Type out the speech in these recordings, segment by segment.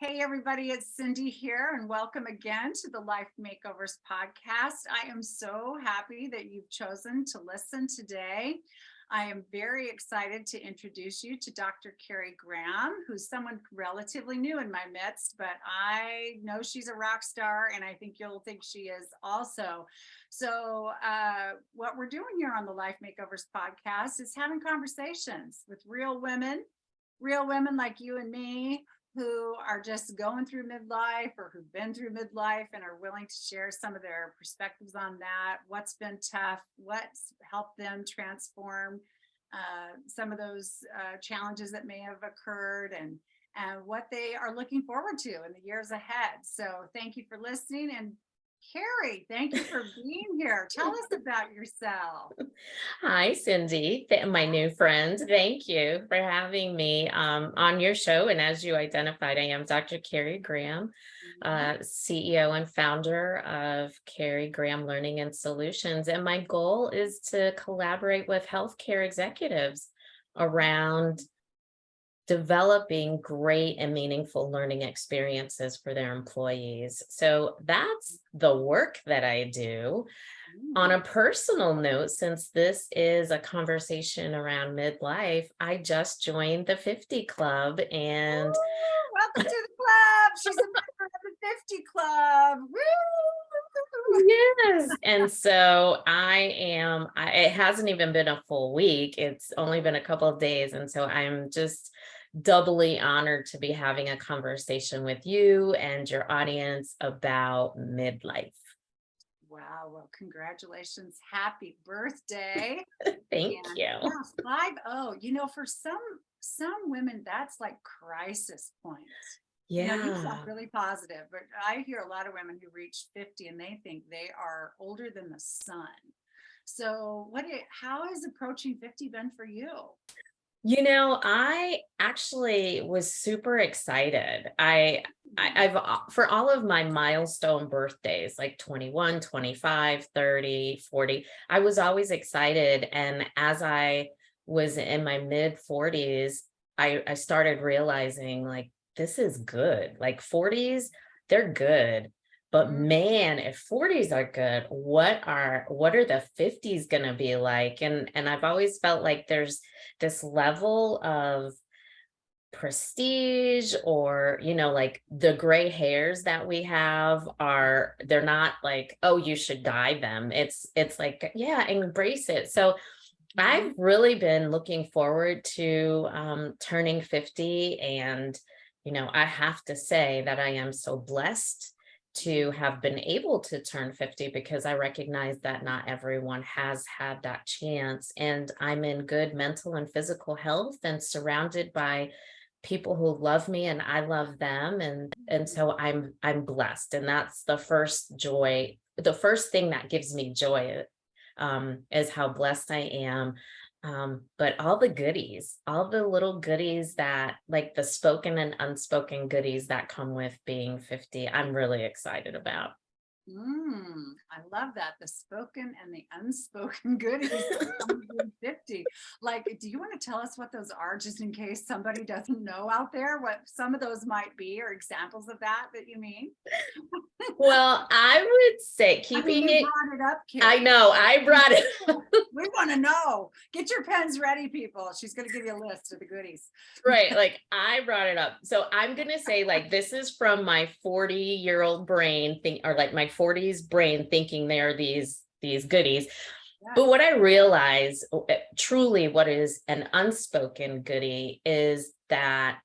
Hey, everybody, it's Cindy here, and welcome again to the Life Makeovers podcast. I am so happy that you've chosen to listen today. I am very excited to introduce you to Dr. Carrie Graham, who's someone relatively new in my midst, but I know she's a rock star, and I think you'll think she is also. So, what we're doing here on the Life Makeovers podcast is having conversations with real women like you and me who are just going through midlife or who've been through midlife and are willing to share some of their perspectives on that, what's been tough, what's helped them transform some of those challenges that may have occurred, and what they are looking forward to in the years ahead. So thank you for listening. And Carrie, thank you for being here. Tell us about yourself. Hi, Cindy, my new friend. Thank you for having me on your show. And as you identified, I am Dr. Carrie Graham, CEO and founder of Carrie Graham Learning and Solutions. And my goal is to collaborate with healthcare executives around developing great and meaningful learning experiences for their employees. So that's the work that I do. On a personal note, since this is a conversation around midlife, I just joined the 50 Club and welcome to the club. She's a member of the 50 Club. Woo! yes. And so it hasn't even been a full week. It's only been a couple of days. And so I'm just doubly honored to be having a conversation with you and your audience about midlife. Wow. Well, congratulations. Happy birthday. Thank you. Yeah, 50. For some women, that's like crisis point. You sound really positive, but I hear a lot of women who reach 50 and they think they are older than the sun. So how has approaching 50 been for you? I actually was super excited. I've for all of my milestone birthdays, like 21, 25, 30, 40, I was always excited. And as I was in my mid 40s, I started realizing like, this is good. Like 40s, they're good. But man, if 40s are good, what are the 50s going to be like? And I've always felt like there's this level of prestige, or like the gray hairs that we have they're not like, oh, you should dye them. It's like, yeah, embrace it. So I've really been looking forward to turning 50. And I have to say that I am so blessed to have been able to turn 50, because I recognize that not everyone has had that chance. And I'm in good mental and physical health and surrounded by people who love me and I love them. And so I'm blessed. And that's the first joy. The first thing that gives me joy is how blessed I am. But all the goodies, all the little goodies, that like the spoken and unspoken goodies that come with being 50, I'm really excited about. I love that. The spoken and the unspoken goodies of 50. Like, do you want to tell us what those are, just in case somebody doesn't know out there what some of those might be, or examples of that you mean? Well, I would say keeping it. Brought it up, Carrie. I know, I brought it. We want to know. Get your pens ready, people. She's going to give you a list of the goodies. Right. Like I brought it up. So I'm going to say, like, this is from my 40-year-old brain or like my 40s brain thinking they're these goodies. Yeah. But what I realize truly, what is an unspoken goodie is that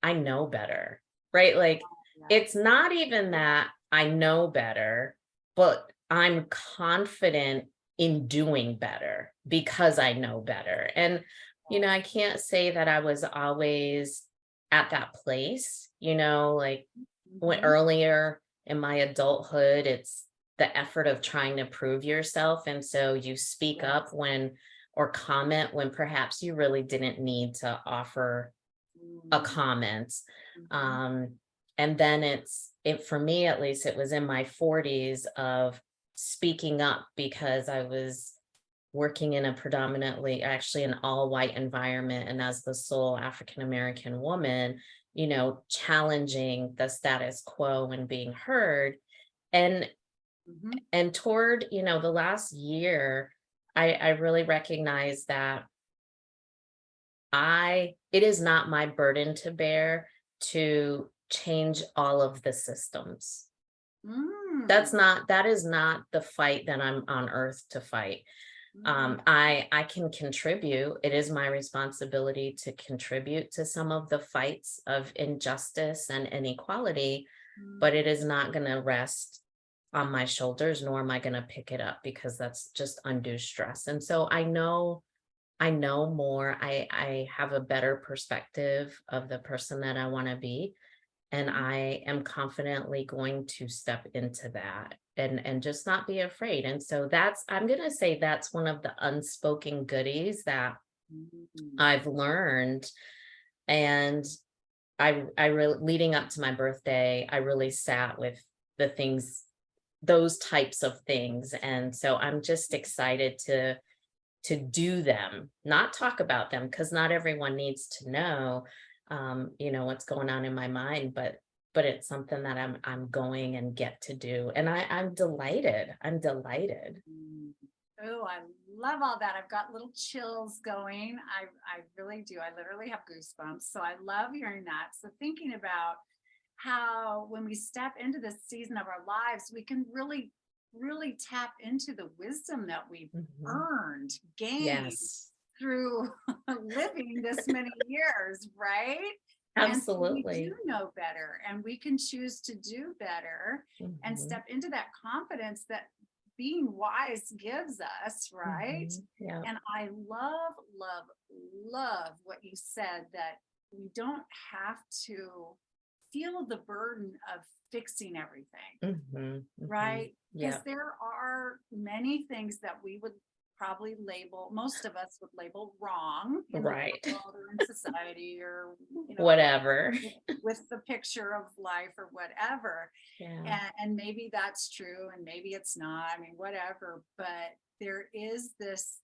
I know better, right? Like it's not even that I know better, but I'm confident in doing better because I know better. And I can't say that I was always at that place, like when earlier in my adulthood, it's the effort of trying to prove yourself. And so you speak up or comment when perhaps you really didn't need to offer a comment. And then for me, at least, it was in my 40s of speaking up, because I was working in a predominantly, actually an all white environment. And as the sole African-American woman, challenging the status quo and being heard. And Mhm. toward, the last year, I really recognize that it is not my burden to bear to change all of the systems. Mm. That is not the fight that I'm on earth to fight. Mhm. I can contribute. It is my responsibility to contribute to some of the fights of injustice and inequality, but it is not going to rest on my shoulders, nor am I going to pick it up, because that's just undue stress. And so I know more. I have a better perspective of the person that I want to be. And Mhm. I am confidently going to step into that and just not be afraid. And so I'm going to say that's one of the unspoken goodies that Mhm. I've learned. And I really, leading up to my birthday, I really sat with the things, those types of things. And so I'm just excited to do them, not talk about them, because not everyone needs to know, what's going on in my mind, but it's something that I'm going and get to do. And I'm delighted. I'm delighted. Mm. Oh, I love all that. I've got little chills going. I really do. I literally have goosebumps. So I love hearing that. So thinking about how when we step into this season of our lives, we can really tap into the wisdom that we've Mhm. earned, gained Yes, through living this many years, right? And so we do absolutely. know better and we can choose to do better and Mhm. step into that confidence that being wise gives us, right? Mhm. Yeah. And I love what you said that we don't have to feel the burden of fixing everything, Mhm. Mhm. right? Because Yeah. there are many things that we would probably label, most of us would label wrong in the Right. world or in society or, Whatever. with the picture of life or whatever. Yeah. And maybe that's true and maybe it's not. I mean, whatever. But there is this,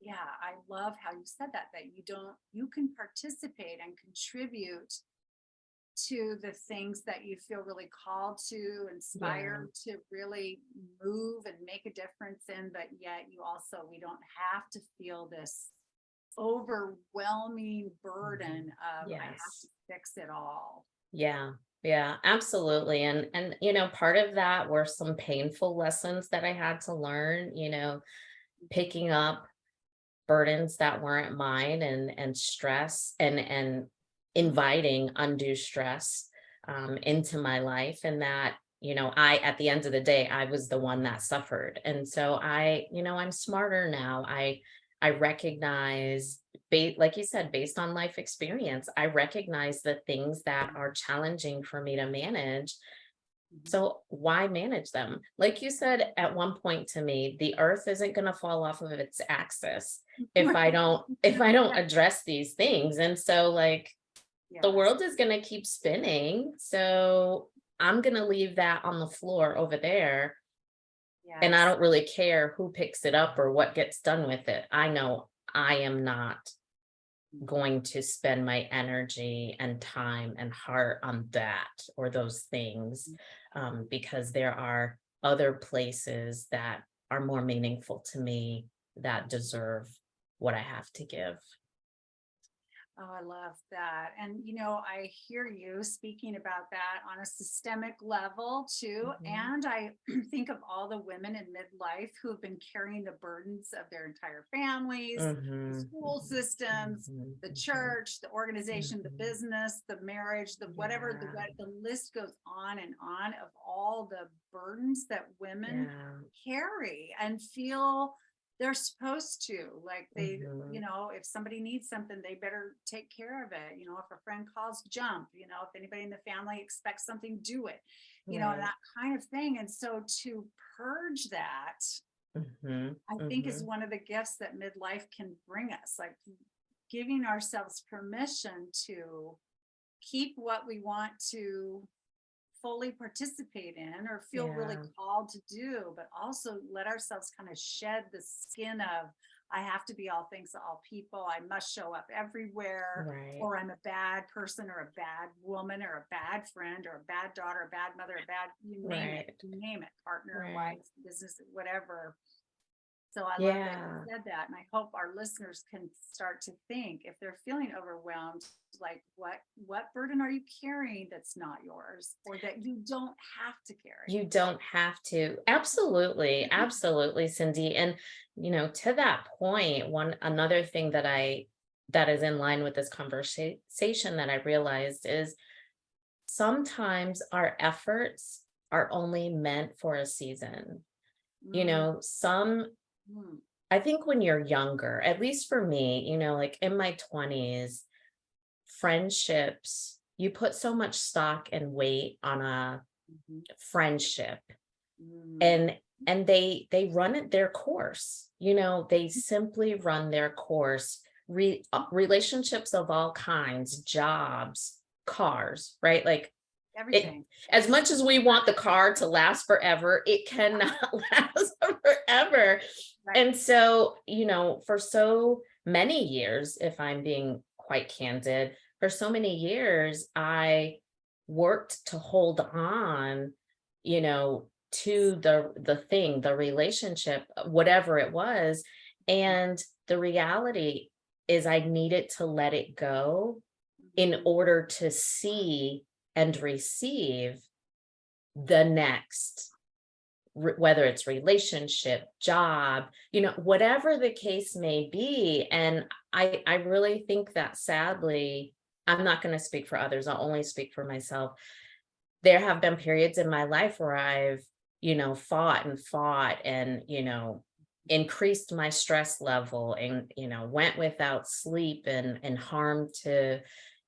yeah, I love how you said that you can participate and contribute to the things that you feel really called to, Yeah. inspired to really move and make a difference in, but yet we don't have to feel this overwhelming burden Mhm. of I have to Yes. fix it all. Yeah. Yeah, absolutely. And part of that were some painful lessons that I had to learn, picking up burdens that weren't mine, and stress, and Mhm. inviting undue stress into my life. And that, I, at the end of the day, I was the one that suffered. And so I'm smarter now. I recognize, like you said, based on life experience, I recognize the things that are challenging for me to manage. Mhm. So why manage them? Like you said at one point to me, the earth isn't going to fall off of its axis if I don't address these things. And so, like, the Yes, world is going to keep spinning. So I'm going to leave that on the floor over there, and I yes. don't really care who picks it up or what gets done with it. I know I am not going to spend my energy and time and heart on that or those things, because there are other places that are more meaningful to me, that deserve what I have to give. Oh, I love that. And, I hear you speaking about that on a systemic level too. Mhm. And I think of all the women in midlife who have been carrying the burdens of their entire families, the Mhm. school Mhm. systems, Mhm. the Mhm. church, the organization, the Mhm. business, the marriage, the whatever, Yeah. the list goes on and on of all the burdens that women Yeah. carry and feel they're supposed to, like Mhm. if somebody needs something they better take care of it, if a friend calls, jump, if anybody in the family expects something, do it, and Right. that kind of thing. And so to purge that, Mhm. I think, is Mhm. one of the gifts that midlife can bring us, like giving ourselves permission to keep what we want to fully participate in or feel really Yeah. called to do, but also let ourselves kind of shed the skin of, I have to be all things to all people. I must show up everywhere, Right. or I'm a bad person or a bad woman or a bad friend or a bad daughter, a bad mother, a bad, Right. you name it, partner, Right. wife, business, whatever. So I love that you Yeah. said that. And I hope our listeners can start to think, if they're feeling overwhelmed, like what burden are you carrying that's not yours, or that you don't have to carry? You don't have to. Absolutely. Absolutely, Cindy. And, to that point, another thing that is in line with this conversation that I realized is sometimes our efforts are only meant for a season. Mm, Some mm, I think when you're younger, at least for me, like in my 20s, friendships, you put so much stock and weight on a mhm, friendship, mm, and they run it their course. They simply run their course. Relationships of all kinds, jobs, cars, right? Like it, everything. as Yes. much as we want the car to last forever, it cannot last forever. Right. And so, for so many years, if I'm being quite candid, for so many years, I worked to hold on, to the relationship, whatever it was. And the reality is I needed to let it go in Mhm. order to see and receive the next, whether it's relationship, job, whatever the case may be. And I really think that, sadly, I'm not going to speak for others, I'll only speak for myself. There have been periods in my life where I've, fought and fought and, increased my stress level and, went without sleep and harm to,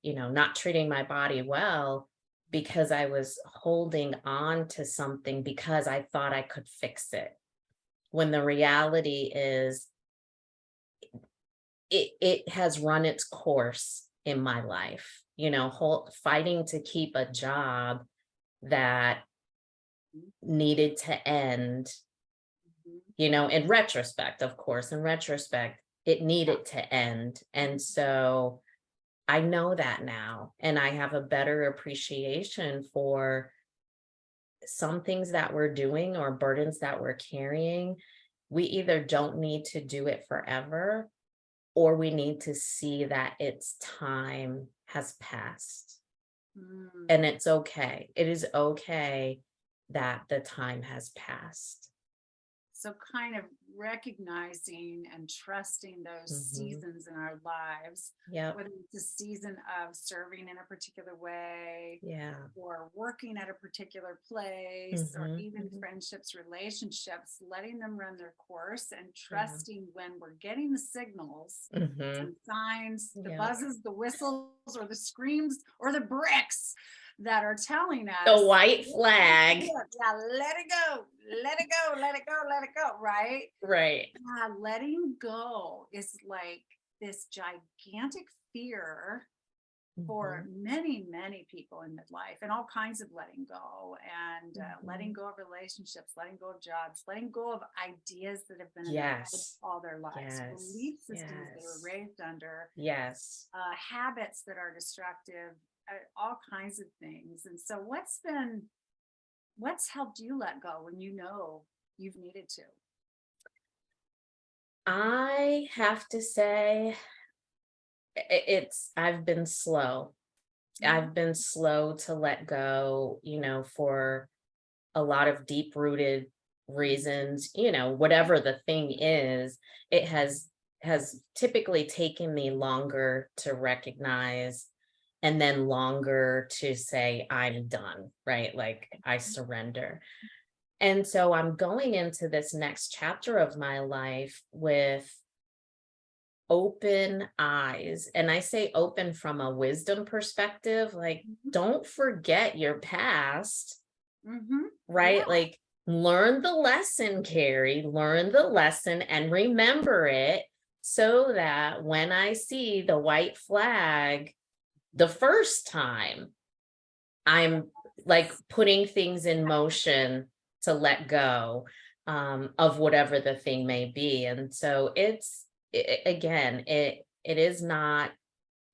not treating my body well, because I was holding on to something because I thought I could fix it. When the reality is it has run its course in my life, fighting to keep a job that needed to end, Mhm. in retrospect, of course, in retrospect, it Yeah. needed to end. And so I know that now, and I have a better appreciation for some things that we're doing or burdens that we're carrying. We either don't need to do it forever, or we need to see that its time has passed. Mm. And it's okay. It is okay that the time has passed. So kind of recognizing and trusting those Mhm. seasons in our lives, Yep. whether it's a season of serving in a particular way, Yeah. or working at a particular place, or Mhm. even Mhm. friendships, relationships, letting them run their course and Yeah. trusting when we're getting the signals Mhm. and signs, the Yeah. buzzes, the whistles, or the screams, or the bricks that are telling The us, white flag. yeah, let it go, let it go, let it go, let it go, right? Right. Yeah, letting go is like this gigantic fear for Mhm. many, many people in midlife, and all kinds of letting go, and letting Mhm. go of relationships, letting go of jobs, letting go of ideas that have been in their heads Yes. all their lives, Yes. belief systems they were Yes. raised under, Yes. habits that are destructive, all kinds of things. And so, what's helped you let go when you know you've needed to? I have to say, I've been slow. Mhm. I've been slow to let go, for a lot of deep rooted reasons, whatever the thing is. It has typically taken me longer to recognize, and then longer to say I'm done, right? Like I surrender. And so I'm going into this next chapter of my life with open eyes. And I say open from a wisdom perspective, like, Mhm. don't forget your past, Mhm. right? Yeah. Like, learn the lesson, Carrie, learn the lesson and remember it, so that when I see the white flag the first time, I'm like putting things in motion to let go, of whatever the thing may be. And so again, it is not,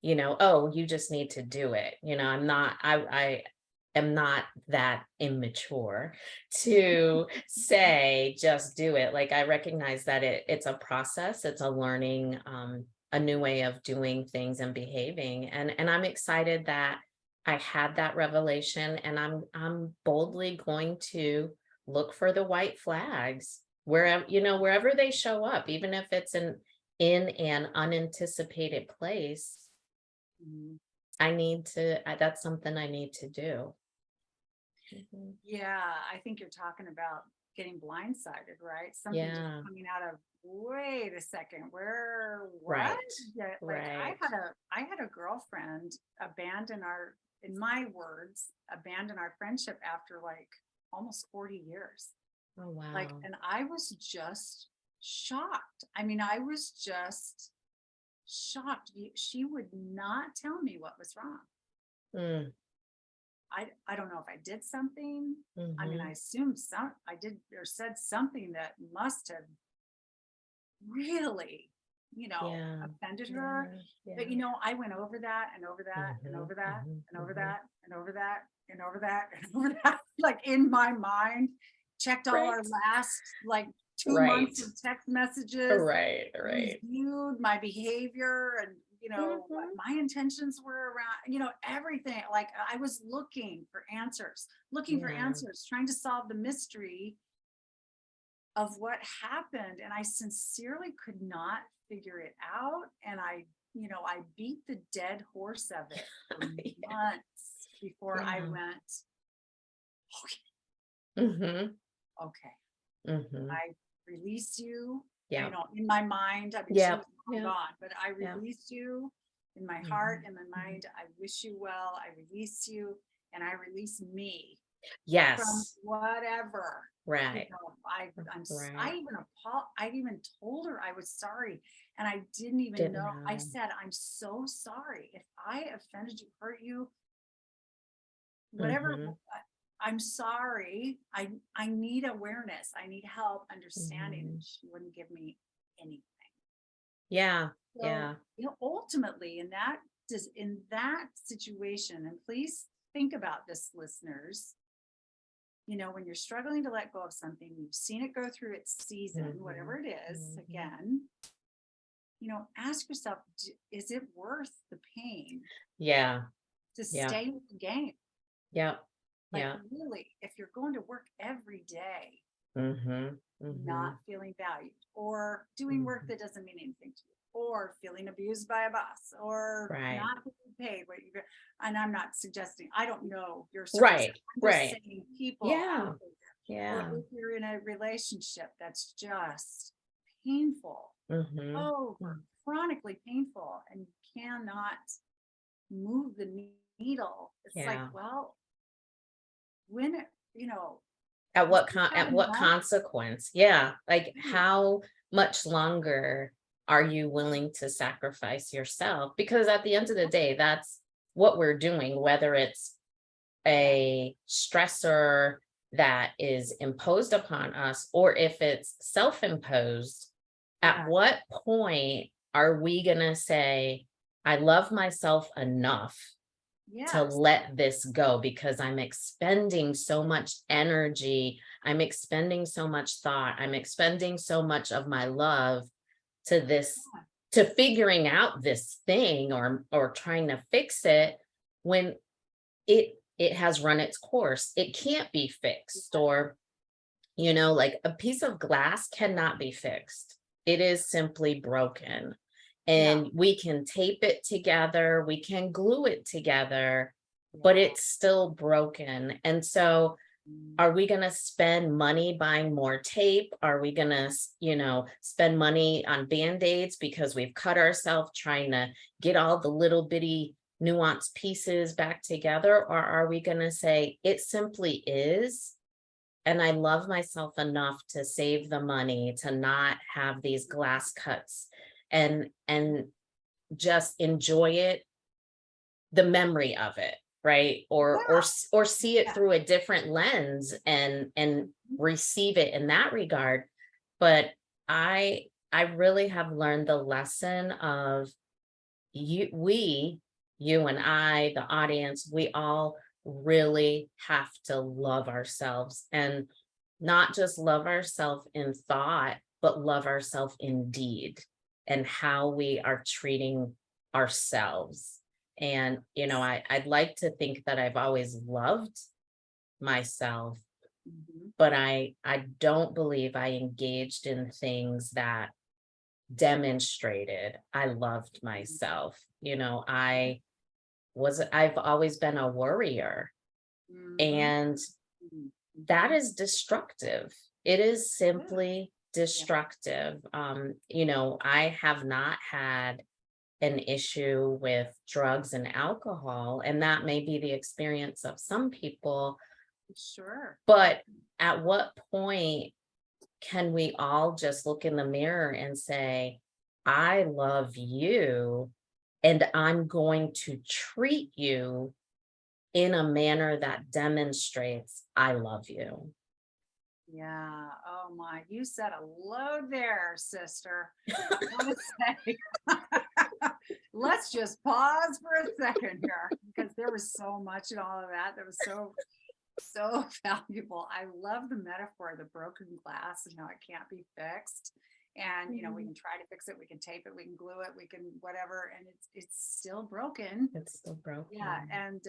oh, you just need to do it. I am not that immature to say just do it. Like, I recognize that it's a process, it's a learning, a new way of doing things and behaving. And I'm excited that I had that revelation, and I'm boldly going to look for the white flags wherever they show up, even if it's in an unanticipated place. Mhm. That's something I need to do. Mhm. Yeah, I think you're talking about getting blindsided, right? Something just Yeah, coming out of, wait a second, what? right, Yeah, like right. I had a girlfriend abandon in my words, abandon our friendship after like almost 40 years. Oh, Like, wow. and I was just shocked. I mean, I was just shocked. She would not tell me what was wrong. Mm, I don't know if I did something. I mean, I mhm. assumed I did or said something that must have really, Yeah, offended her. yeah, But yeah. I went over that and over that and Mhm, over that mhm, and over mhm. that and over that and over that and over that, like in my mind, checked all our Right, last like 2 months right, of text messages, right, right. reviewed my behavior and what Mhm. my intentions were around, everything. Like I was looking for Yeah, answers, trying to solve the mystery of what happened. And I sincerely could not figure it out. And I beat the dead horse of it for yeah, months before I yeah. went, Mhm, okay, mhm. I release you, Yeah, in my mind. I mean, she yeah, was long yeah, gone, but I yeah. release you in my heart Mhm, and my mhm. mind. I wish you well. I release you and I release me from Yes, whatever. right, I right. even I even told her I was sorry, and I didn't even Didn't know. I know. said, I'm so sorry if I offended you, hurt you, whatever. Mhm, I'm sorry. I need awareness. I need help understanding. And mhm. she wouldn't give me anything. Yeah, So, yeah. ultimately in that situation, and please think about this, listeners, when you're struggling to let go of something, you've seen it go through its season, whatever Mhm, it is, mhm. again, ask yourself, is it worth the pain Yeah, to yeah, stay with the game? yeah, Like, yeah. really, if you're going to work every day, Mhm, not mhm, feeling valued, or doing work mhm. that doesn't mean anything to you, or feeling abused by a boss, or Right, not being paid what you get. And I'm not suggesting, I don't know your circumstance. right, I'm just right. saying people Yeah, out there, or yeah. if you're in a relationship that's just painful, Mhm, over mm. chronically painful, and you cannot move the needle. It's like, Yeah. well, when you know, At is what this bad at what enough? consequence? Yeah, like, Right. how much longer are you willing to sacrifice yourself? Because at the end of the day, that's what we're doing, whether it's Yeah. a stressor that is imposed upon us, or if it's self-imposed. At Yeah. what point are we gonna say, I love myself enough to Yes. let this go, because I'm expending so much energy, I'm expending so much thought, I'm expending so much of my love to this, to figuring out this thing, or trying to fix it, when it has run its course. It can't be fixed, Yeah. or like a piece of glass cannot be fixed. It is simply broken. Yeah. And we can tape it together, we can glue it together, but Yeah. it's still broken. And so, Mm. are we going to spend money buying more tape? Are we going to, spend money on band-aids because we've cut ourselves trying to get all the little bitty nuanced pieces back together? Or are we going to say it simply is, and I love myself enough to save the money to not have these glass cuts, and just enjoy it, the memory of it, right? Yeah. Or see it Yeah. through a different lens, and Mhm. receive it in that regard. But I I really have learned the lesson of you and I, the audience, we all really have to love ourselves, and not just love ourselves in thought, but love ourselves in deed, and how we are treating ourselves. And, I'd like to think that I've always loved myself, Mhm. but I don't believe I engaged in things that demonstrated I loved myself. I've always been a worrier, Mhm. and Mhm. that Mhm. is destructive. It is Yeah. simply Yeah. destructive. I have not had an issue with drugs and alcohol, and that may be the experience of some people, Sure. but at what point can we all just look in the mirror and say, I love you, and I'm going to treat you in a manner that demonstrates I love you? Yeah. Oh my, you said a load there, sister. I gotta say, let's just pause for a second here because there was so much in all of that that was so valuable. I love the metaphor of the broken glass and how it can't be fixed. And we Mhm. can try to fix it, we can tape it, we can glue it, we can whatever, and it's still broken. It's still Yeah, broken. and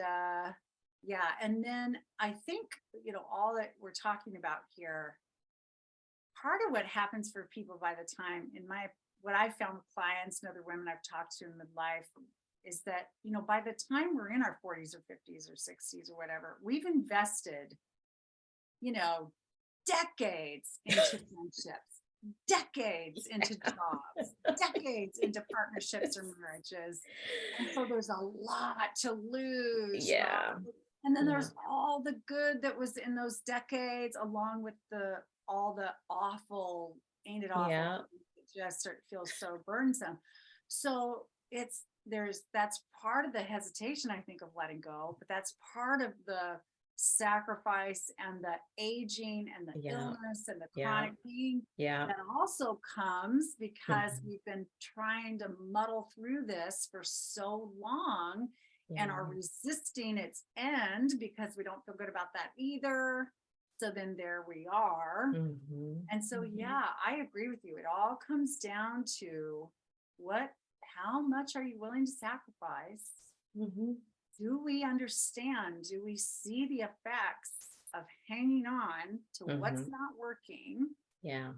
yeah, and then I think all that we're talking about here, part of what happens for people by the time, in my what I've found with clients and other women I've talked to in midlife, is that by the time we're in our 40s or 50s or 60s or whatever, we've invested you know decades into friendships, decades into jobs, decades into partnerships or marriages. And so there's a lot to lose, Yeah. right? And then Yeah. there's all the good that was in those decades, along with the all the awful, ain't it awful, Yeah. things that just feels so burdensome. So that's part of the hesitation, I think, of letting go, but that's part of the sacrifice and the aging and the Yeah. illness and the Yeah. chronic pain Yeah. that also comes because Mhm. we've been trying to muddle through this for so long and Yeah. are resisting its end because we don't feel good about that either. So then there we are. Mhm. And so, Mhm. yeah, I agree with you. It all comes down to how much are you willing to sacrifice? Mhm. Do we understand? Do we see the effects of hanging on to what's Mhm. not working? Yeah.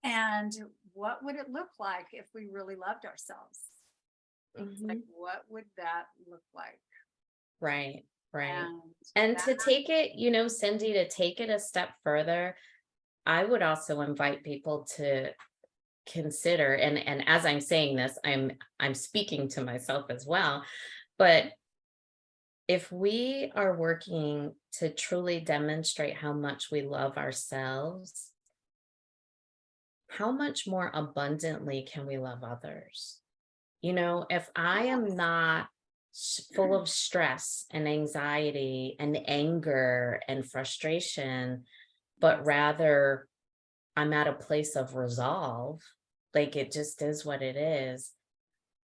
And what would it look like if we really loved ourselves? Like, Mhm. what would that look like? Right. Right. And And that, to take it, Cindy, to take it a step further, I would also invite people to consider, and as I'm saying this, I'm speaking to myself as well, but if we are working to truly demonstrate how much we love ourselves, how much more abundantly can we love others? If I am yes. not full of stress and anxiety and anger and frustration, but Yes. rather I'm at a place of resolve, like it just is what it is,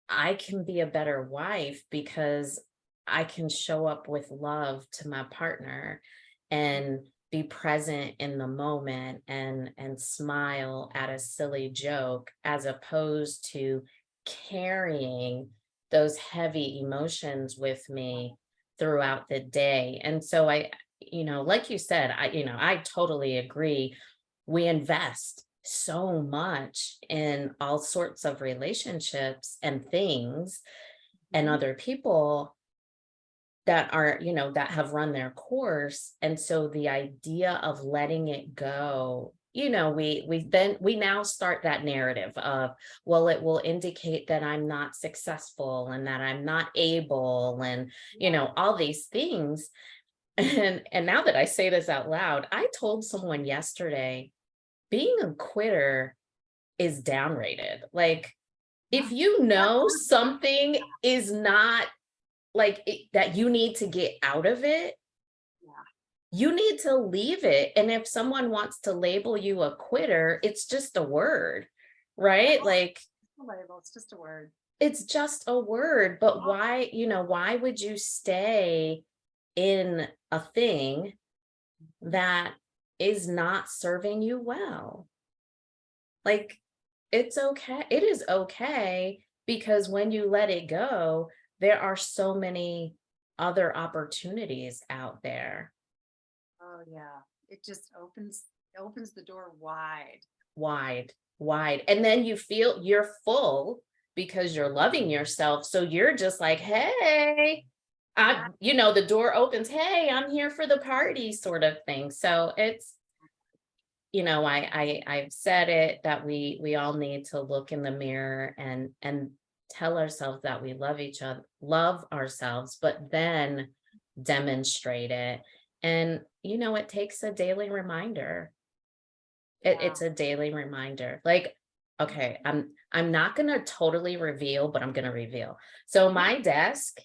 I can be a better wife because I can show up with love to my partner and be present in the moment and smile at a silly joke, as opposed to carrying those heavy emotions with me throughout the day. And so like you said, I totally agree. We invest so much in all sorts of relationships and things and Mhm. other people that are, that have run their course. And so the idea of letting it go, we now start that narrative of, well, it will indicate that I'm not successful and that I'm not able, and Yeah. all these things. And now that I say this out loud, I told someone yesterday, being a quitter is downrated. Like, if Yeah. you know something is not that you need to get out of it, Yeah. you need to leave it. And if someone wants to label you a quitter, it's just a word. right? Like, A label, it's just a word. it's just a word, but why, why would you stay in a thing that is not serving you well? Like, it's okay. It is okay, because when you let it go, there are so many other opportunities out there. Oh, yeah. It just opens the door wide. Wide, wide. And then you feel you're full because you're loving yourself. So you're just like, hey, Yeah. the door opens, hey, I'm here for the party, sort of thing. So it's, I've said it that we all need to look in the mirror and tell ourselves that we love each other, love ourselves, but then demonstrate it. And it takes a daily reminder. Yeah. It's a daily reminder. Like, okay, I'm not gonna totally reveal, but I'm gonna reveal. So my desk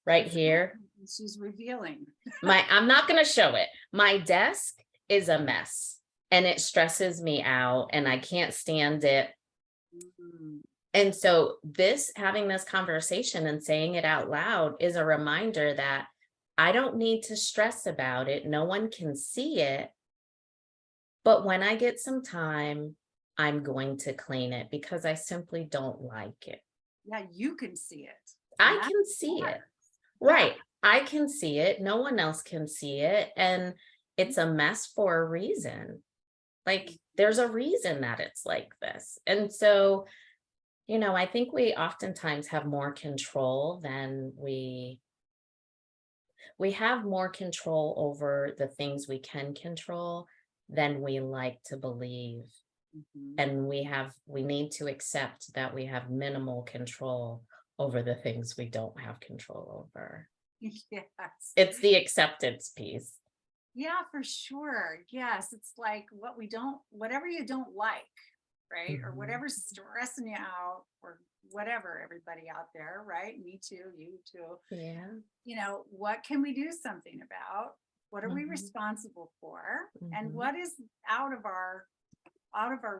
right here, She's revealing. I'm not gonna show it. My desk is a mess and it stresses me out and I can't stand it. Mhm. And so having this conversation and saying it out loud is a reminder that I don't need to stress about it. No one can see it. But when I get some time, I'm going to clean it because I simply don't like it. Yeah, you can see it. And I that can see it. matters. Yeah. Right. I can see it. No one else can see it. And it's a mess for a reason. Like, there's a reason that it's like this. And so, I think we oftentimes have more control than we have more control over the things we can control than we like to believe. Mhm. And we need to accept that we have minimal control over the things we don't have control over. Yes. It's the acceptance piece. Yeah, for sure. Yes. It's like whatever you don't like, right? Or Mhm. whatever's stressing you out, or whatever, everybody out there, right? Me too, you too. Yeah. What can we do something about? What are we Mhm. responsible for? And Mhm. what is out of our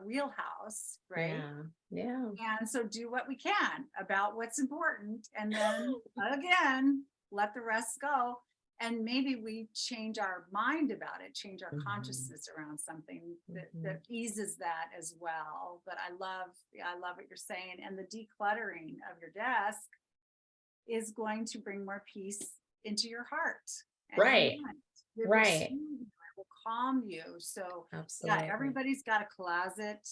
wheelhouse, right? Yeah. Yeah. And so do what we can about what's important, and then again, let the rest go. And maybe we change our mind about it, change our Mhm. consciousness around something that, Mhm. that eases that as well. But I love what you're saying. And the decluttering of your desk is going to bring more peace into your heart and your Right. mind. It will soothe Right. you, it will calm you. So yeah, Absolutely. everybody's got a closet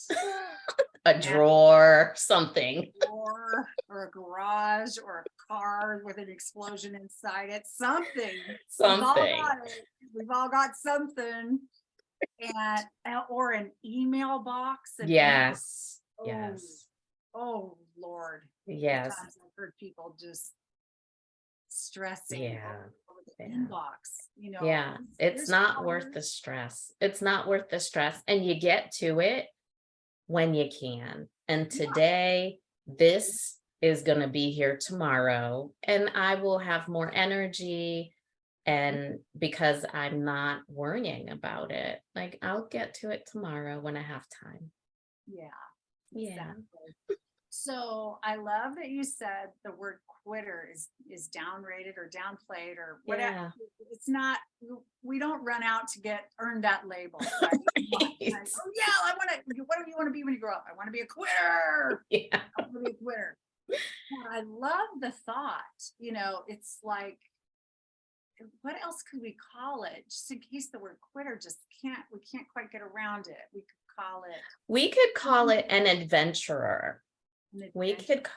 A and drawer, something. or a garage or a car with an explosion inside it. Something. We've all Something. got it. We've all got something. And or an email box. Yes. Oh, Yes. oh Lord. The Yes. times I've heard people just stressing Yeah. over the Yeah. inbox, Yeah. It's there's not worth power. the stress. It's not worth the stress. And you get to it when you can. And Yeah. today, this is going to be here tomorrow, and I will have more energy. And because I'm not worrying about it, like, I'll get to it tomorrow when I have time. Yeah, Yeah. exactly. So I love that you said the word quitter is downrated or downplayed or whatever. Yeah. It's not. We don't run out to earn that label, right? Like, oh yeah, I want to. What do you want to be when you grow up? I want to be a quitter. Yeah. I want to be a quitter. But I love the thought. It's like, what else could we call it? Just in case the word quitter just we can't quite get around it. We could call it We could call it an adventurer. an We adventure. could,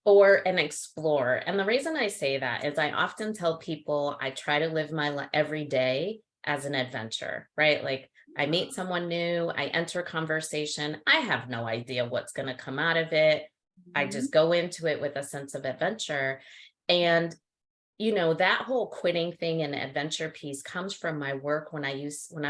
or an explorer. And the reason I say that is I often tell people I try to live my every day as an adventure, right? Like, I meet someone new, I enter conversation, I have no idea what's going to come out of it. I Mhm. just go into it with a sense of adventure. And that whole quitting thing and adventure piece comes from my work when I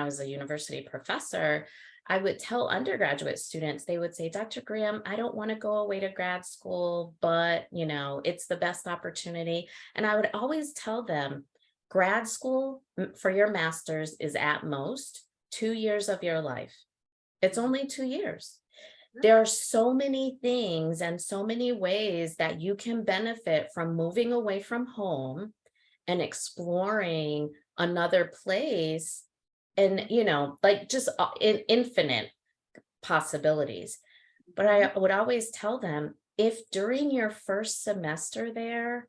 was a university professor. I would tell undergraduate students, they would say, Dr. Graham, I don't want to go away to grad school, but it's the best opportunity. And I would always tell them, grad school for your master's is at most 2 years of your life. It's only 2 years. there are so many things and so many ways that you can benefit from moving away from home and exploring another place, and like just in infinite possibilities. But I would always tell them, if during your first semester there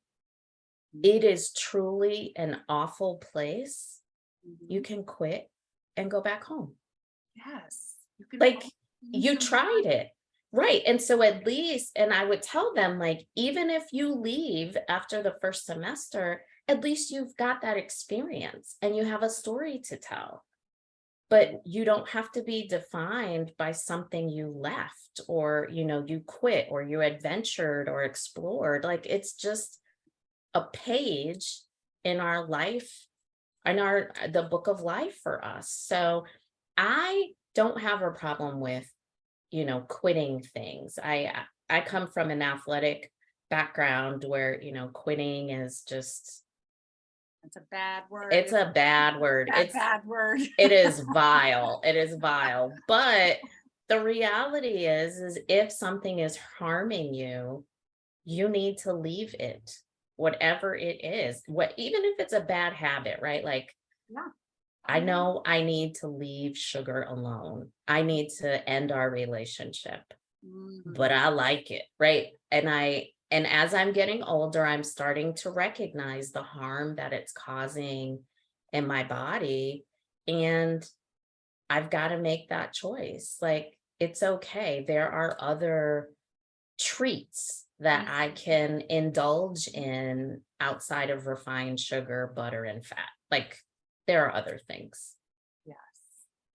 it is truly an awful place, you can quit and go back home. Yes. You can Like, use you your tried mind. it. Right. And so at least, and I would tell them, like, even if you leave after the first semester, at least you've got that experience and you have a story to tell. But you don't have to be defined by something you left, or, you quit, or you adventured or explored. Like, it's just a page in our life, in the book of life for us. So I don't have a problem with, quitting things. I come from an athletic background where, quitting is just, It's a bad word. it's a bad word. Bad word. It is vile. It is vile. But the reality is if something is harming you, you need to leave it, whatever it is. Even if it's a bad habit, right? Like, Yeah. I know I need to leave sugar alone. I need to end our relationship, but I like it, right? And as I'm getting older, I'm starting to recognize the harm that it's causing in my body. And I've got to make that choice. Like, it's okay. There are other treats that I can indulge in outside of refined sugar, butter, and fat. Like, there are other things. Yes.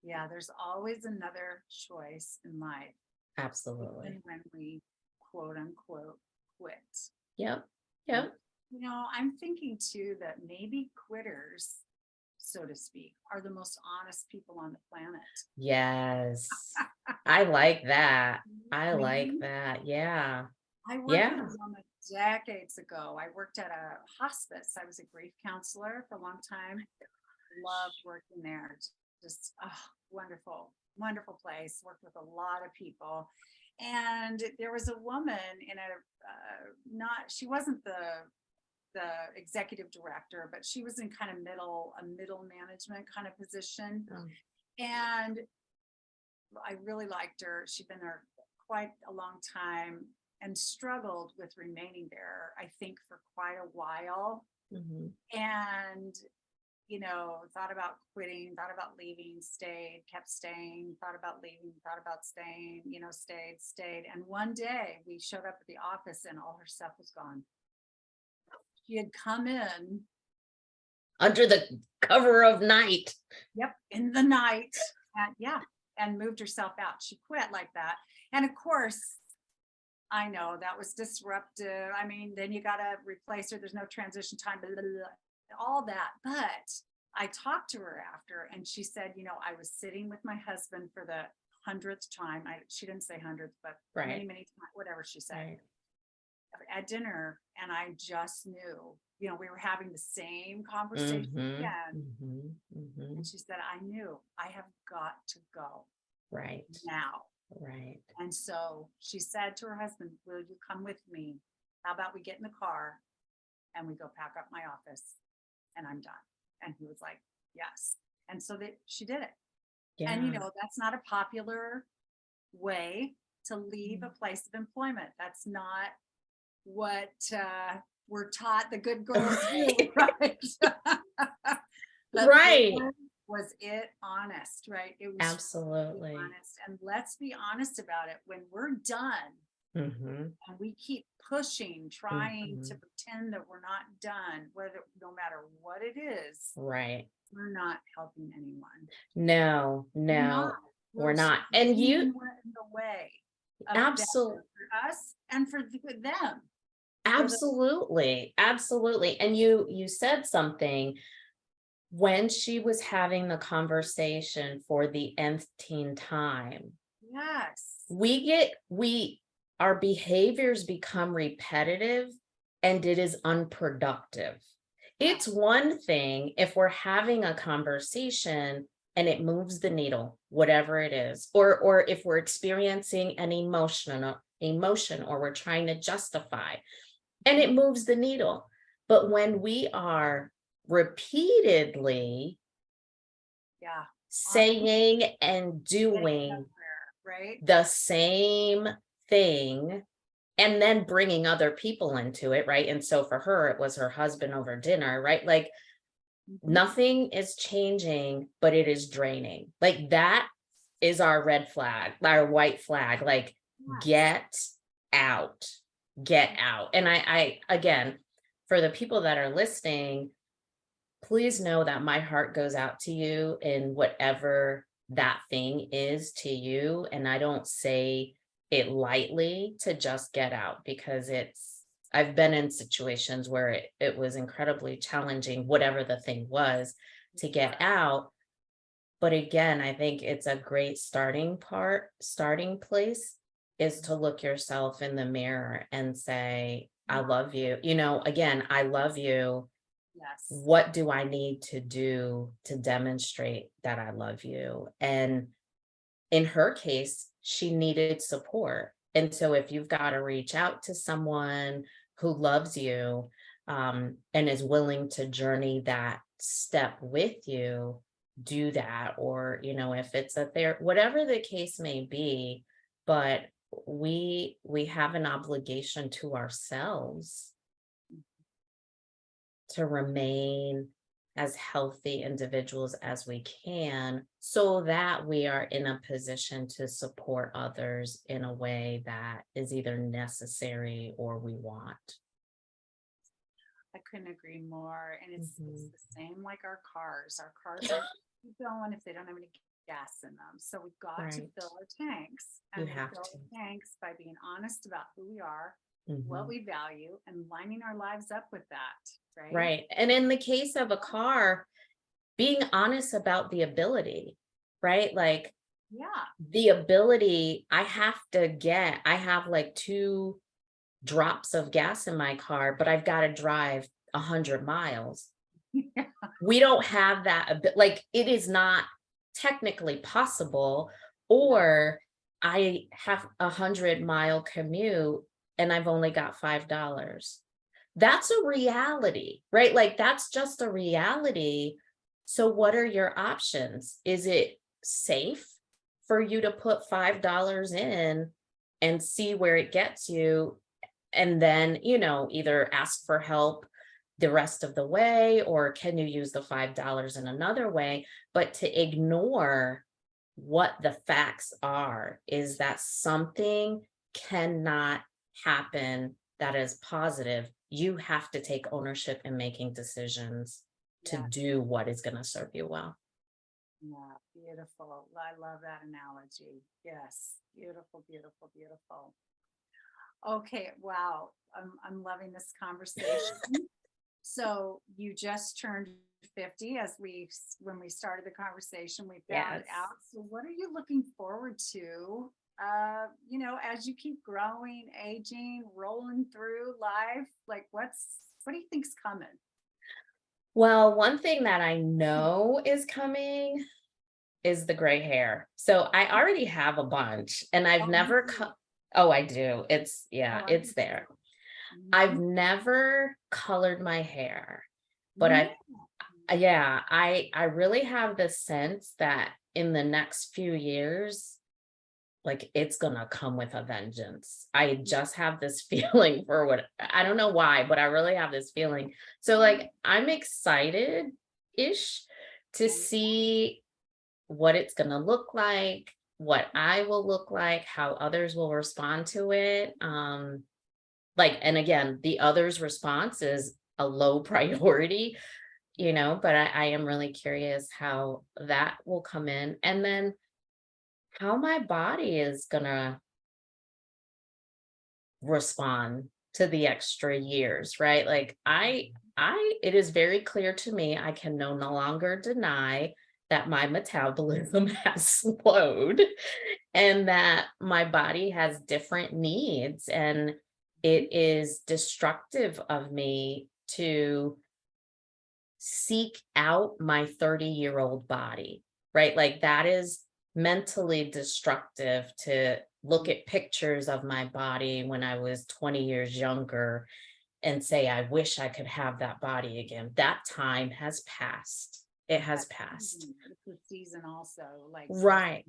Yeah, there's always another choice in life. Absolutely. Even when we quote unquote quit. Yep. Yep. I'm thinking too that maybe quitters, so to speak, are the most honest people on the planet. Yes. I like that. I like Maybe. that. Yeah. I worked Yeah. with a woman decades ago. I worked at a hospice. I was a grief counselor for a long time. Loved working there. Just wonderful, wonderful place. Worked with a lot of people. And there was a woman in she wasn't the executive director, but she was in kind of a middle management kind of position. Oh. And I really liked her. She'd been there quite a long time and struggled with remaining there, I think, for quite a while. And thought about quitting, thought about leaving, stayed, kept staying, thought about leaving, thought about staying, stayed. And one day we showed up at the office and all her stuff was gone. She had come in under the cover of night. Yep, in the night. And moved herself out. She quit like that. And of course, I know that was disruptive. I mean, then you got to replace her. There's no transition time, blah, blah, blah, all that. But I talked to her after and she said, I was sitting with my husband for the 100th time. She didn't say 100th, but many, many times, whatever she said, at dinner. And I just knew, we were having the same conversation again. And she said, I knew I have got to go right now. Right. And so she said to her husband, will you come with me? How about we get in the car and we go pack up my office and I'm done. And he was like, yes. And so she did it. Yeah. And that's not a popular way to leave a place of employment. That's not what we're taught the good girls do, right? Right. Was it honest, right? It was absolutely honest. And let's be honest about it. When we're done and we keep pushing, trying to pretend that we're not done, no matter what it is, right, we're not helping anyone. No, we're not. And you in the way absolutely for us and for them. Absolutely. And you said something when she was having the conversation for the nth time. Yes. Our behaviors become repetitive and it is unproductive. It's one thing if we're having a conversation and it moves the needle, whatever it is, or if we're experiencing an emotion or we're trying to justify, and it moves the needle. But when we are repeatedly Yeah. saying and Getting doing somewhere, right? the same thing and then bringing other people into it, right? And so for her, it was her husband over dinner, right? Like Mhm. nothing is changing, but it is draining. Like that is our red flag, our white flag. Like Yes. get out. And I again, for the people that are listening, please know that my heart goes out to you in whatever that thing is to you. And I don't say it lightly to just get out, because I've been in situations where it was incredibly challenging, whatever the thing was, to get out. But again, I think it's a great starting place is to look yourself in the mirror and say, I love you. Again, I love you. Yes. What do I need to do to demonstrate that I love you? And in her case, she needed support. And so if you've got to reach out to someone who loves you, and is willing to journey that step with you, do that. Or, if it's whatever the case may be, but we have an obligation to ourselves to remain as healthy individuals as we can, so that we are in a position to support others in a way that is either necessary or we want. I couldn't agree more. And it's Mhm. the same like our cars. Our cars aren't going if they don't have any gas in them. So we've got to Right. fill our tanks, You and we have fill to. our tanks by being honest about who we are, what Mhm. we value, and lining our lives up with that. Right. Right. And in the case of a car, being honest about the ability, right? Like Yeah. the ability I have like 2 drops of gas in my car, but I've got to drive 100 miles. We don't have that like it is not technically possible. Or I have 100-mile commute and I've only got $5. That's a reality, right? Like that's just a reality. So what are your options? Is it safe for you to put $5 in and see where it gets you, and then, either ask for help the rest of the way, or can you use the $5 in another way? But to ignore what the facts are is that something cannot happen that is positive. You have to take ownership in making decisions to Yeah. do what is going to serve you well. Yeah. Beautiful. I love that analogy. Yes. Beautiful, beautiful, beautiful. Okay. Wow. I'm loving this conversation. So you just turned 50, when we started the conversation, we found Yes. out. So what are you looking forward to, as you keep growing, aging, rolling through life? Like what do you think's coming? Well, one thing that I know is coming is the gray hair. So I already have a bunch and I've Oh, me never too. oh, I do. It's Oh, I do it's too. there. I've Mhm. never colored my hair, but No. I really have this sense that in the next few years, like it's gonna come with a vengeance. I just have this feeling for what I don't know why, but I really have this feeling. So like I'm excited-ish to see what it's gonna look like, what I will look like, how others will respond to it. And again, the others' response is a low priority, but I am really curious how that will come in. And then how my body is gonna respond to the extra years, right? Like it is very clear to me, I can no longer deny that my metabolism has slowed and that my body has different needs, and it is destructive of me to seek out my 30-year-old body, right? Like that is mentally destructive to look at pictures of my body when I was 20 years younger and say, I wish I could have that body again. That time has passed. It has passed. It's the season also, like. Right.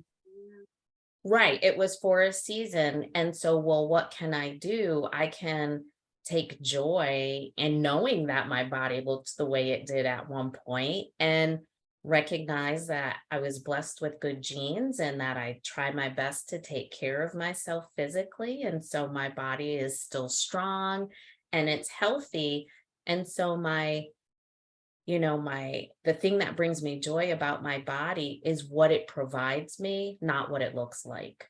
Right. It was for a season. And so, well, what can I do? I can take joy in knowing that my body looks the way it did at one point and recognize that I was blessed with good genes and that I try my best to take care of myself physically. And so my body is still strong and it's healthy. And so the thing that brings me joy about my body is what it provides me, not what it looks like.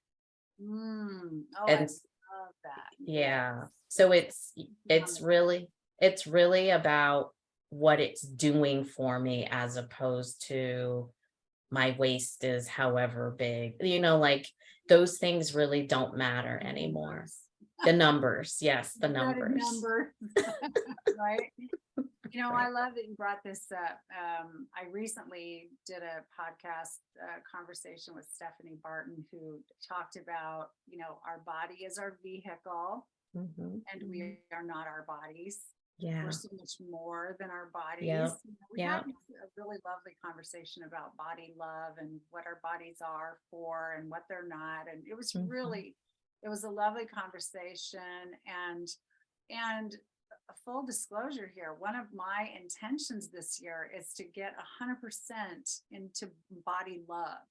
Oh, I And love that. yeah, so it's really about what it's doing for me as opposed to my waist is however big, like those things really don't matter anymore. The numbers, yes, the numbers. Right. I love that you brought this up. I recently did a podcast conversation with Stephanie Barton, who talked about, our body is our vehicle, and we are not our bodies. Yeah. We're so much more than our bodies. Yep. We had a really lovely conversation about body love and what our bodies are for and what they're not. And it was it was a lovely conversation. And a full disclosure here, one of my intentions this year is to get 100% into body love,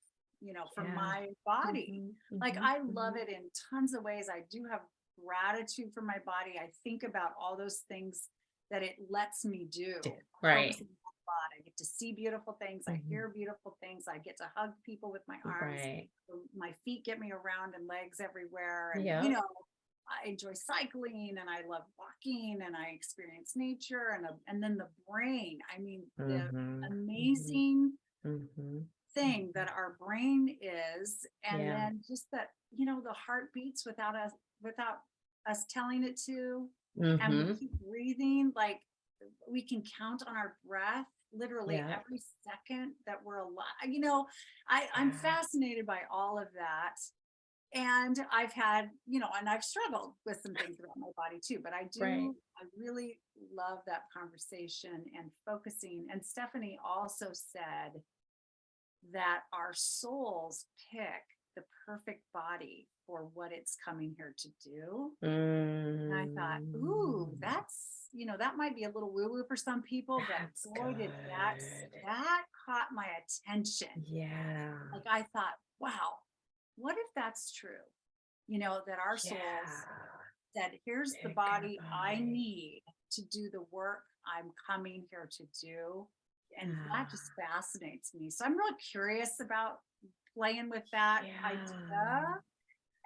for my body. Like I love it in tons of ways. I do have gratitude for my body. I think about all those things that it lets me do. Right. I get to see beautiful things. I hear beautiful things. I get to hug people with my arms. Right. My feet get me around and legs everywhere. And, I enjoy cycling and I love walking and I experience nature and then the brain. I mean, the amazing thing that our brain is, and then just that, the heart beats without us telling it to, and we keep breathing. Like we can count on our breath literally every second that we're alive. I'm fascinated by all of that. And I've had, and I've struggled with some things about my body too, but I really love that conversation and focusing. And Stephanie also said that our souls pick the perfect body for what it's coming here to do. And I thought, ooh, that's, that might be a little woo-woo for some people, but boy, did that caught my attention. Yeah. Like I thought, wow, what if that's true? That our souls said, here's the body I need to do the work I'm coming here to do. And that just fascinates me. So I'm really curious about playing with that idea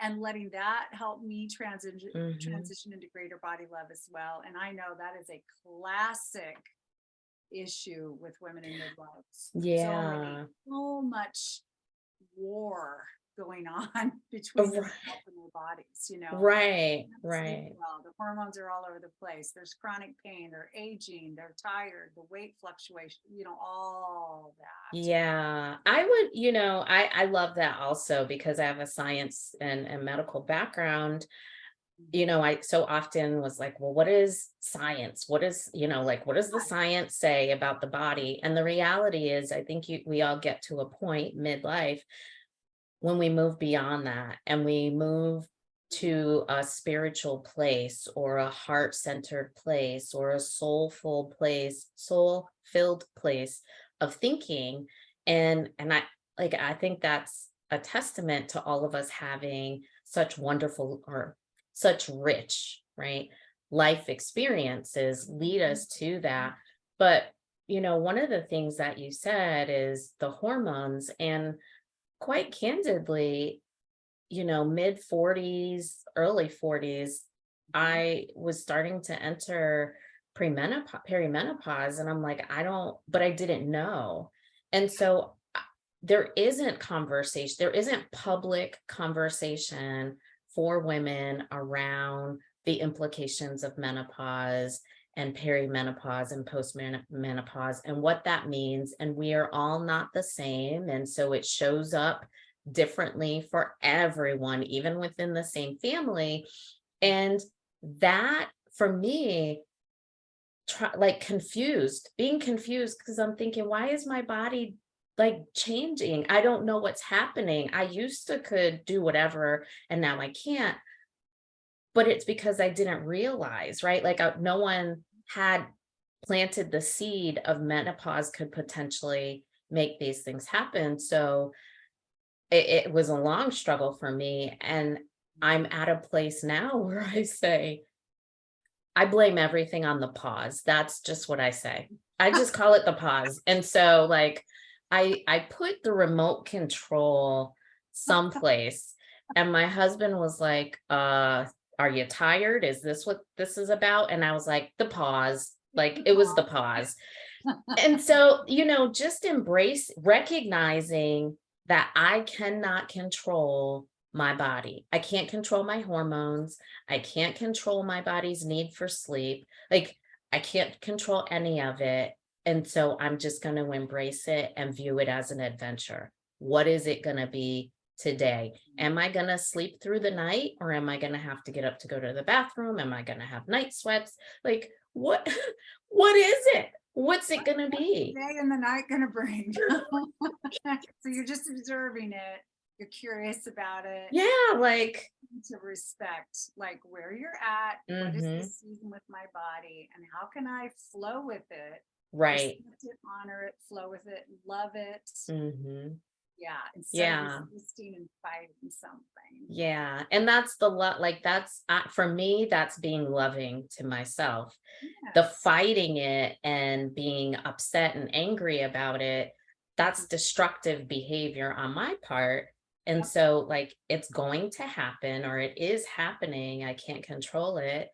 and letting that help me transition into greater body love as well. And I know that is a classic issue with women in midlife. Yeah. So much war going on between themselves and their bodies, Right. The hormones are all over the place. There's chronic pain, they're aging, they're tired, the weight fluctuation, all that. Yeah, I would, I love that also because I have a science and medical background. I so often was like, well, what is science? What is, what does the science say about the body? And the reality is, I think we all get to a point midlife when we move beyond that and we move to a spiritual place or a heart-centered place or a soulful place, soul-filled place of thinking. And I think that's a testament to all of us having such wonderful or such rich, right, life experiences lead us to that. But, one of the things that you said is the hormones, and quite candidly, mid 40s, early 40s, I was starting to enter perimenopause, and I'm like, but I didn't know. And so there isn't public conversation for women around the implications of menopause and perimenopause and postmenopause and what that means. And we are all not the same. And so it shows up differently for everyone, even within the same family. And that for me, being confused because I'm thinking, why is my body like changing? I don't know what's happening. I used to could do whatever and now I can't. But it's because I didn't realize, right? Like no one had planted the seed of menopause could potentially make these things happen. So it was a long struggle for me. And I'm at a place now where I say, I blame everything on the pause. That's just what I say. I just call it the pause. And so like I put the remote control someplace and my husband was like, are you tired? Is this what this is about? And I was like, the pause. Like it was the pause. And so, just recognizing that I cannot control my body. I can't control my hormones. I can't control my body's need for sleep. Like I can't control any of it. And so I'm just going to embrace it and view it as an adventure. What is it going to be today? Am I going to sleep through the night or am I going to have to get up to go to the bathroom? Am I going to have night sweats? Like what is it? What's it going to be? Day and the night going to bring. So you're just observing it. You're curious about it. Yeah, like to respect like where you're at, what is the season with my body, and how can I flow with it? Right. Respect it, honor it, flow with it, love it. Yeah, instead Yeah. of resisting and fighting something. Yeah, and that's the like that's for me, that's being loving to myself. The fighting it and being upset and angry about it, that's destructive behavior on my part. And so like it's going to happen or it is happening. I can't control it.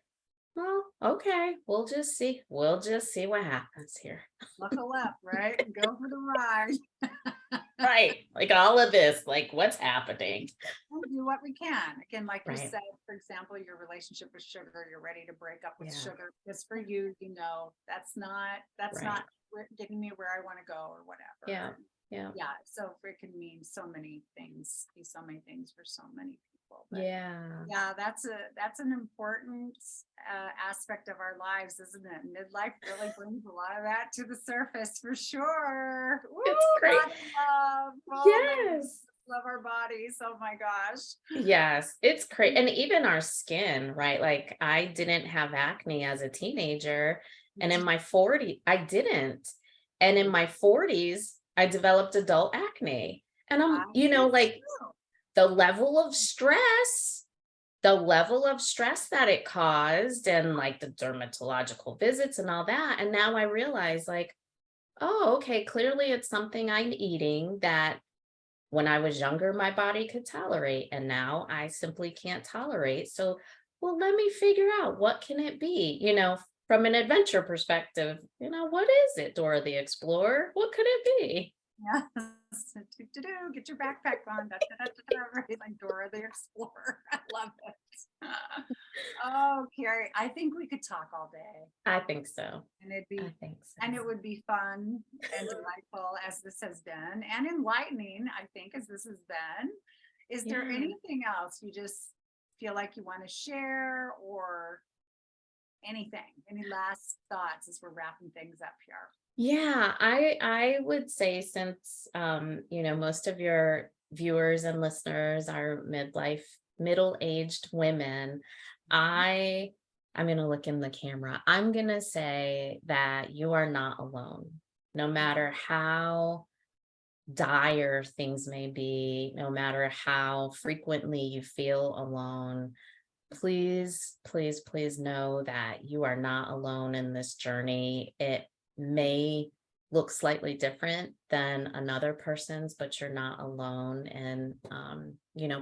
Well, okay, we'll just see. We'll just see what happens here. Buckle up, right? Go for the ride. Right. Like all of this, like what's happening? We'll do what we can. Again, like you Right. said, for example, your relationship with sugar, you're ready to break up with Yeah. sugar. Just for you, that's not getting me where I want to go or whatever. Yeah. Yeah. Yeah. So it can mean so many things, be so many things for so many people. But yeah, that's an important aspect of our lives, isn't it? Midlife really brings a lot of that to the surface for sure. It's great. Yes. Love our bodies. Oh my gosh. Yes, it's great. And even our skin, right? Like I didn't have acne as a teenager. And in my 40s, I didn't. And in my 40s, I developed adult acne. And I'm, like the level of stress that it caused and like the dermatological visits and all that. And now I realize like, oh, okay, clearly it's something I'm eating that when I was younger, my body could tolerate, and now I simply can't tolerate. So, well, let me figure out what can it be, from an adventure perspective, what is it, Dora the Explorer? What could it be? Yes. Get your backpack on. Like Dora the Explorer. I love it. Oh, Carrie, I think we could talk all day. I think so. And it would be fun and delightful as this has been, and enlightening, I think, as this has been. Is there anything else you just feel like you want to share or anything? Any last thoughts as we're wrapping things up here? Yeah, I would say since most of your viewers and listeners are middle-aged women, I'm going to look in the camera. I'm going to say that you are not alone. No matter how dire things may be, no matter how frequently you feel alone, please, please, please know that you are not alone in this journey. It may look slightly different than another person's, but you're not alone. And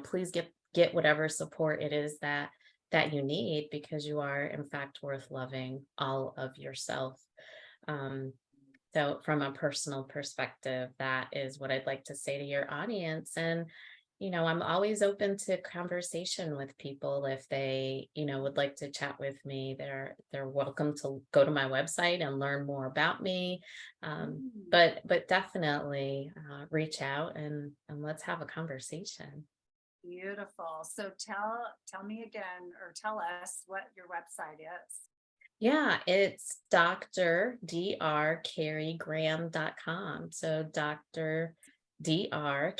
please get whatever support it is that you need, because you are in fact worth loving all of yourself. So from a personal perspective, that is what I'd like to say to your audience. And I'm always open to conversation with people. If they, would like to chat with me, they're welcome to go to my website and learn more about me. Mm. But definitely reach out and let's have a conversation. Beautiful. So tell me again, or tell us what your website is. Yeah, it's drcarriegraham.com. So Dr. Carrie,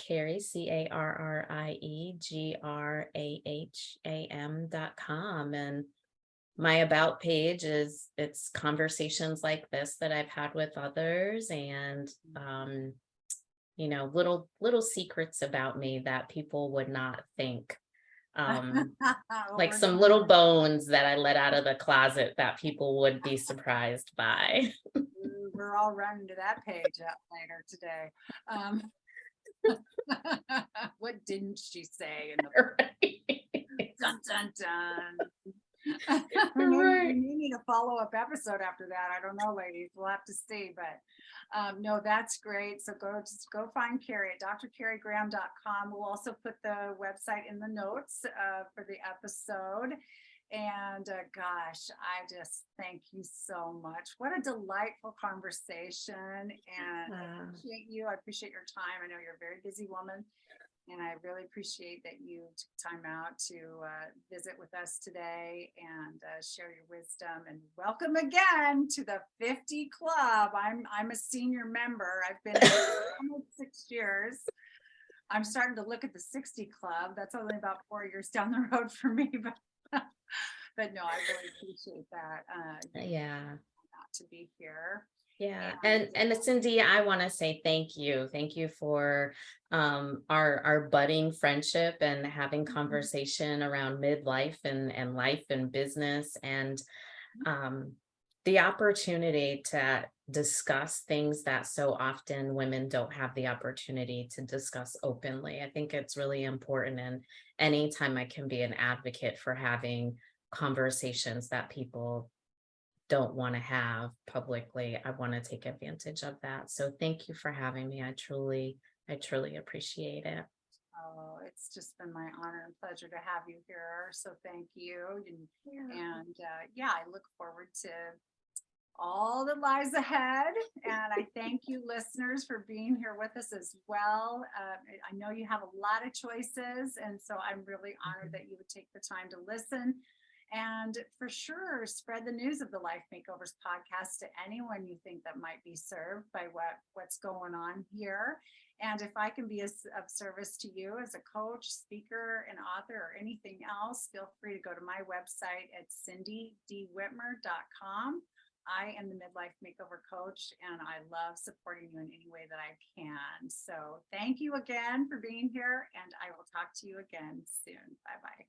CarrieGraham.com. And my about page it's conversations like this that I've had with others, and little secrets about me that people would not think. Well, Like we're some gonna little bones that I let out of the closet that people would be surprised by. we're all running to that page up later today. Um, what didn't she say in the Right. dun dun dun? We Right. may need a follow-up episode after that. I don't know, ladies. We'll have to see. But no, that's great. So just go find Carrie at drcarriegraham.com. We'll also put the website in the notes for the episode. And gosh, I just thank you so much. What a delightful conversation. And I appreciate you. I appreciate your time. I know you're a very busy woman. And I really appreciate that you took time out to visit with us today and share your wisdom. And welcome again to the 50 Club. I'm a senior member. I've been in almost 6 years. I'm starting to look at the 60 Club. That's only about 4 years down the road for me, but no, I really appreciate that. Yeah. Not to be here. Yeah. And Cindy, I want to say thank you. Thank you for our budding friendship and having conversation around midlife and life and business, and the opportunity to discuss things that so often women don't have the opportunity to discuss openly. I think it's really important, and anytime I can be an advocate for having conversations that people don't want to have publicly, I want to take advantage of that. So thank you for having me. I truly appreciate it. Oh, it's just been my honor and pleasure to have you here. So thank you. And yeah, I look forward to all that lies ahead. And I thank you, listeners, for being here with us as well. I know you have a lot of choices, and so I'm really honored that you would take the time to listen. And for sure, spread the news of the Life Makeovers podcast to anyone you think that might be served by what's going on here. And if I can be of service to you as a coach, speaker, and author, or anything else, feel free to go to my website at cindydwhitmer.com. I am the Midlife Makeover Coach, and I love supporting you in any way that I can. So thank you again for being here, and I will talk to you again soon. Bye-bye.